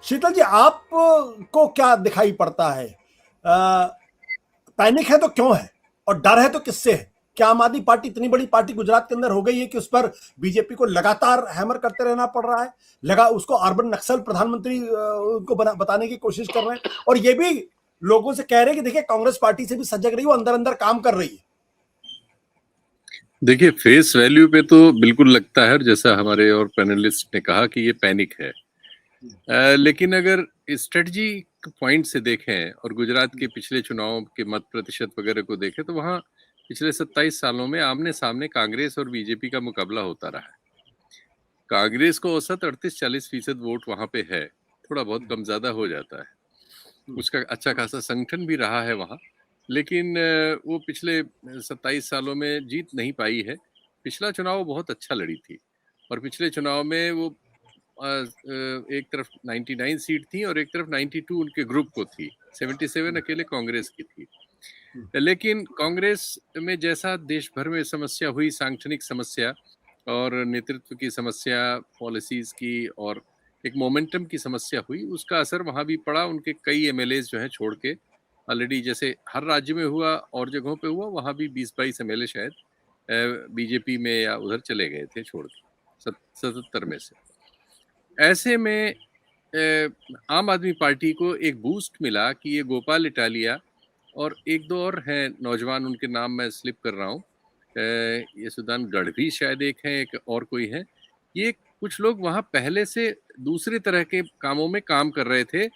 शीतल जी, आप को क्या दिखाई पड़ता है? पैनिक है तो क्यों है, और डर है तो किससे है? क्या आम आदमी पार्टी इतनी बड़ी पार्टी गुजरात के अंदर हो गई है कि उस पर बीजेपी को लगातार हैमर करते रहना पड़ रहा है? लगा उसको अर्बन नक्सल प्रधानमंत्री उनको बताने की कोशिश कर रहे हैं, और ये भी लोगों से कह रहे हैं कि देखिए कांग्रेस पार्टी से भी सजग रही, वो अंदर अंदर काम कर रही है। देखिए, फेस वैल्यू पे तो बिल्कुल लगता है, और जैसा हमारे और पैनलिस्ट ने कहा कि ये पैनिक है। लेकिन अगर स्ट्रेटजी पॉइंट से देखें और गुजरात के पिछले चुनावों के मत प्रतिशत वगैरह को देखें, तो वहाँ पिछले 27 सालों में आमने सामने कांग्रेस और बीजेपी का मुकाबला होता रहा है। कांग्रेस को औसत 38-40% वोट वहाँ पे है, थोड़ा बहुत कम ज्यादा हो जाता है। उसका अच्छा खासा संगठन भी रहा है वहाँ, लेकिन वो पिछले 27 सालों में जीत नहीं पाई है। पिछला चुनाव बहुत अच्छा लड़ी थी, और पिछले चुनाव में वो एक तरफ 99 सीट थी और एक तरफ 92 उनके ग्रुप को थी, 77 अकेले कांग्रेस की थी। लेकिन कांग्रेस में जैसा देश भर में समस्या हुई, सांगठनिक समस्या और नेतृत्व की समस्या, पॉलिसीज की और एक मोमेंटम की समस्या हुई, उसका असर वहां भी पड़ा। उनके कई एमएलए जो हैं छोड़ के, ऑलरेडी जैसे हर राज्य में हुआ और जगहों पे हुआ, वहां भी 20-22 एमएलए शायद बीजेपी में या उधर चले गए थे छोड़ के, 77 में से। ऐसे में आम आदमी पार्टी को एक बूस्ट मिला कि ये गोपाल इटालिया और एक दो और हैं नौजवान, उनके नाम मैं स्लिप कर रहा हूँ, ये सुदान गढ़वी शायद एक है, एक और कोई है। ये कुछ लोग वहाँ पहले से दूसरे तरह के कामों में काम कर रहे थे।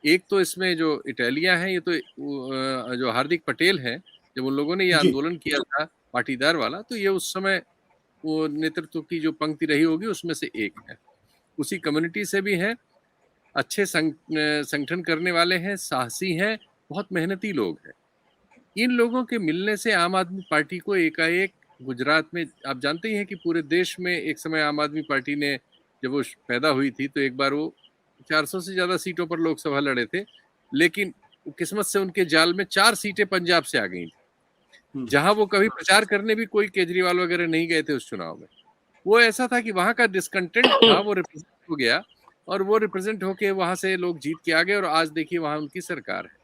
एक तो इसमें जो इटालिया है, ये तो जो हार्दिक पटेल हैं, जब उन लोगों ने ये जी। आंदोलन किया था पाटीदार वाला, तो ये उस समय वो नेतृत्व की जो पंक्ति रही होगी उसमें से एक है। उसी कम्युनिटी से भी हैं, अच्छे संगठन करने वाले हैं, साहसी हैं, बहुत मेहनती लोग हैं। इन लोगों के मिलने से आम आदमी पार्टी को एकाएक गुजरात में, आप जानते ही हैं कि पूरे देश में एक समय आम आदमी पार्टी ने, जब वो पैदा हुई थी तो एक बार वो 400 से ज्यादा सीटों पर लोकसभा लड़े थे, लेकिन किस्मत से उनके जाल में 4 सीटें पंजाब से आ गई थी, जहां वो कभी प्रचार करने भी कोई केजरीवाल वगैरह नहीं गए थे उस चुनाव में। वो ऐसा था कि वहां का डिस्कंटेंट था, वो रिप्रेजेंट हो गया, और वो रिप्रेजेंट होके वहां से लोग जीत के आ गए, और आज देखिए वहां उनकी सरकार है।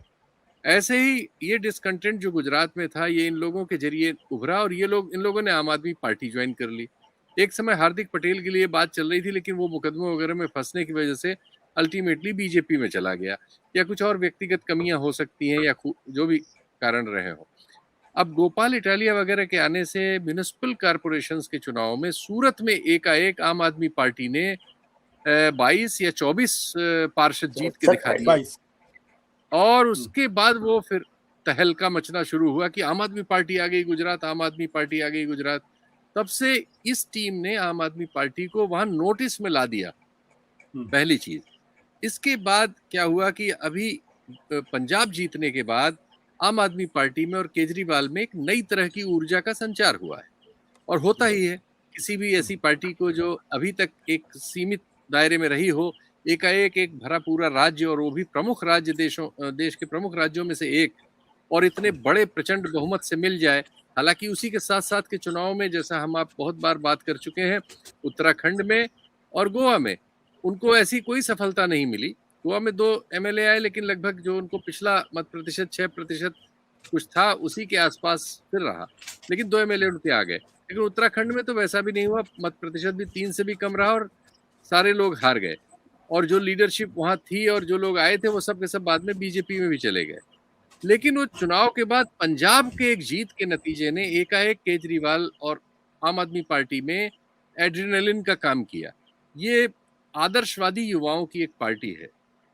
ऐसे ही ये डिस्कंटेंट जो गुजरात में था, ये इन लोगों के जरिए उभरा, और इन लोगों ने आम आदमी पार्टी ज्वाइन कर ली। एक समय हार्दिक पटेल के लिए बात चल रही थी, लेकिन वो मुकदमों वगैरह में फंसने की वजह से अल्टीमेटली बीजेपी में चला गया, या कुछ और व्यक्तिगत कमियां हो सकती हैं, या जो भी कारण रहे हो। अब गोपाल इटालिया वगैरह के आने से म्यूनिसिपल कारपोरेशंस के चुनाव में सूरत में एकाएक आम आदमी पार्टी ने 22 या 24 पार्षद जीत के दिखा दिए, 22। और उसके बाद वो फिर तहलका मचना शुरू हुआ कि आम आदमी पार्टी आ गई गुजरात, आम आदमी पार्टी आ गई गुजरात। तब से इस टीम ने आम आदमी पार्टी को वहां नोटिस में ला दिया, पहली चीज। इसके बाद क्या हुआ कि अभी पंजाब जीतने के बाद आम आदमी पार्टी में और केजरीवाल में एक नई तरह की ऊर्जा का संचार हुआ है, और होता ही है किसी भी ऐसी पार्टी को जो अभी तक एक सीमित दायरे में रही हो, एकाएक एक भरा पूरा राज्य, और वो भी प्रमुख राज्य देश के प्रमुख राज्यों में से एक, और इतने बड़े प्रचंड बहुमत से मिल जाए। हालांकि उसी के साथ साथ के चुनाव में, जैसा हम आप बहुत बार बात कर चुके हैं, उत्तराखंड में और गोवा में उनको ऐसी कोई सफलता नहीं मिली। गोवा में 2 एमएलए आए, लेकिन लगभग जो उनको पिछला मत प्रतिशत 6% कुछ था, उसी के आसपास फिर रहा, लेकिन 2 एमएलए उनके आ गए। लेकिन उत्तराखंड में तो वैसा भी नहीं हुआ, मत प्रतिशत भी 3 से भी कम रहा, और सारे लोग हार गए। और जो लीडरशिप वहां थी और जो लोग आए थे, वो सब के सब बाद में बीजेपी में भी चले गए। लेकिन वो चुनाव के बाद पंजाब के एक जीत के नतीजे ने एकाएक केजरीवाल और आम आदमी पार्टी में एड्रेनलिन का काम किया। ये आदर्शवादी युवाओं की एक पार्टी है,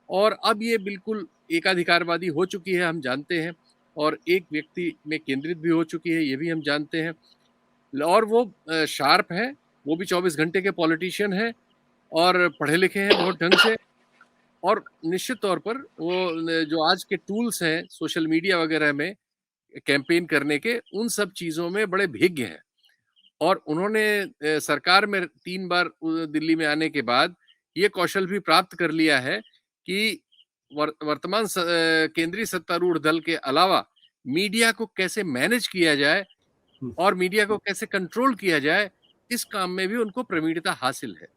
और अब ये बिल्कुल एकाधिकारवादी हो चुकी है, हम जानते हैं, और एक व्यक्ति में केंद्रित भी हो चुकी है, ये भी हम जानते हैं। और वो शार्प है, वो भी 24 घंटे के पॉलिटिशियन है, और पढ़े लिखे हैं बहुत ढंग से, और निश्चित तौर पर वो जो आज के टूल्स हैं सोशल मीडिया वगैरह में कैंपेन करने के, उन सब चीजों में बड़े भिज्ञ हैं। और उन्होंने सरकार में 3 बार दिल्ली में आने के बाद ये कौशल भी प्राप्त कर लिया है कि वर्तमान केंद्रीय सत्तारूढ़ दल के अलावा मीडिया को कैसे मैनेज किया जाए और मीडिया को कैसे कंट्रोल किया जाए, इस काम में भी उनको प्रवीणता हासिल है।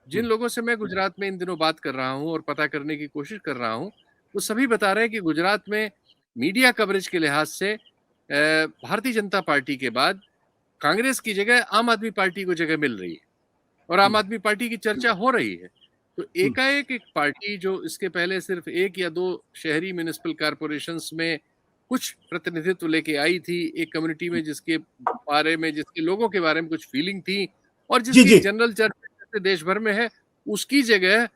जिन लोगों से मैं गुजरात में इन दिनों बात कर रहा हूं और पता करने की कोशिश कर रहा हूं, वो सभी बता रहे हैं कि गुजरात में मीडिया कवरेज के लिहाज से भारतीय जनता पार्टी के बाद कांग्रेस की जगह आम आदमी पार्टी को जगह मिल रही है और आम आदमी पार्टी की चर्चा हो रही है। तो एकाएक एक पार्टी जो इसके पहले सिर्फ 1 या 2 शहरी म्युनिसिपल कॉरपोरेशंस में कुछ प्रतिनिधित्व लेके आई थी, एक कम्युनिटी में जिसके बारे में, जिसके लोगों के बारे में कुछ फीलिंग थी और जी जिसकी जी जनरल चर्चा जैसे देश भर में है, उसकी जगह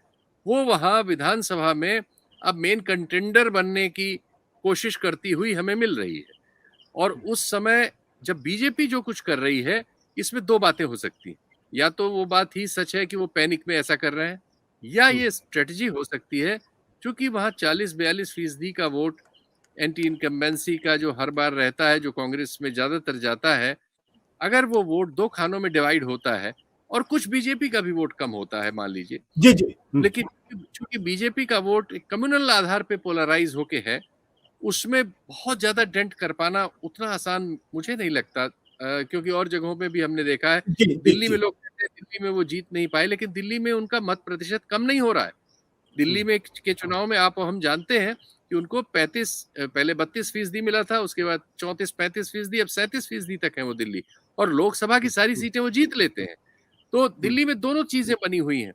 वो वहां विधानसभा में अब मेन कंटेंडर बनने की कोशिश करती हुई हमें मिल रही है। और उस समय जब बीजेपी जो कुछ कर रही है, इसमें 2 बातें हो सकती हैं। या तो वो बात ही सच है कि वो पैनिक में ऐसा कर रहे हैं, या ये स्ट्रेटजी हो सकती है क्योंकि वहां 40-42% का वोट एंटी इनकम्बेंसी का जो हर बार रहता है, जो कांग्रेस में ज्यादातर जाता है, अगर वो वोट 2 खानों में डिवाइड होता है और कुछ बीजेपी का भी वोट कम होता है मान लीजिए, जी जी लेकिन चूंकि बीजेपी का वोट एक कम्युनल आधार पे पोलराइज होके है, उसमें बहुत ज्यादा डेंट कर पाना उतना आसान मुझे नहीं लगता, क्योंकि और जगहों पे भी हमने देखा है। जी जी दिल्ली जी में लोग कहते हैं दिल्ली में वो जीत नहीं पाए, लेकिन दिल्ली में उनका मत प्रतिशत कम नहीं हो रहा है। दिल्ली में के चुनाव में आप हम जानते हैं कि उनको 35 पहले 32% मिला था, उसके बाद 34-35%, अब 37% तक है वो दिल्ली, और लोकसभा की सारी सीटें वो जीत लेते हैं। तो दिल्ली में दोनों चीजें बनी हुई हैं।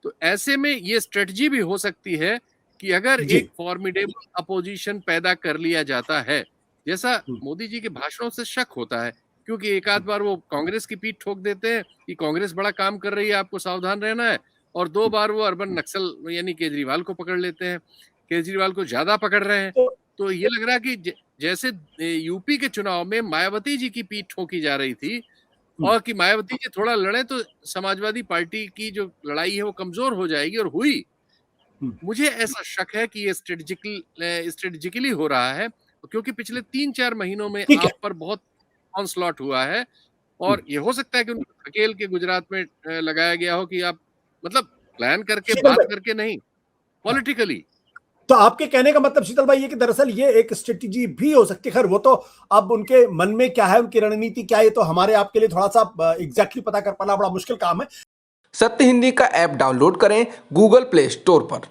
तो ऐसे में ये स्ट्रेटजी भी हो सकती है कि अगर जी एक फॉर्मिडेबल अपोजिशन पैदा कर लिया जाता है, जैसा मोदी जी के भाषणों से शक होता है, क्योंकि एक आध बार वो कांग्रेस की पीठ ठोक देते हैं कि कांग्रेस बड़ा काम कर रही है, आपको सावधान रहना है, और 2 बार वो अर्बन नक्सल यानी केजरीवाल को पकड़ लेते हैं, केजरीवाल को ज्यादा पकड़ रहे हैं। तो तो ये लग रहा है कि जैसे यूपी के चुनाव में मायावती जी की पीठ ठोकी जा रही थी और कि मायावती जी थोड़ा लड़े तो समाजवादी पार्टी की जो लड़ाई है वो कमजोर हो जाएगी, और हुई। मुझे ऐसा शक है कि ये स्ट्रेटेजिकली हो रहा है, क्योंकि पिछले 3-4 महीनों में ठीक है आप पर बहुत ऑनस्लॉट हुआ है, और ये हो सकता है कि उनको धकेल के गुजरात में लगाया गया हो कि आप मतलब प्लान करके, शीतल बात भाई, करके नहीं, हाँ, पॉलिटिकली। तो आपके कहने का मतलब शीतल भाई ये कि दरअसल ये एक स्ट्रेटेजी भी हो सकती है। खैर वो तो अब उनके मन में क्या है, उनकी रणनीति क्या है, ये तो हमारे आपके लिए थोड़ा सा एग्जैक्टली पता कर पाना बड़ा मुश्किल काम है। सत्य हिंदी का ऐप डाउनलोड करें गूगल प्ले स्टोर पर।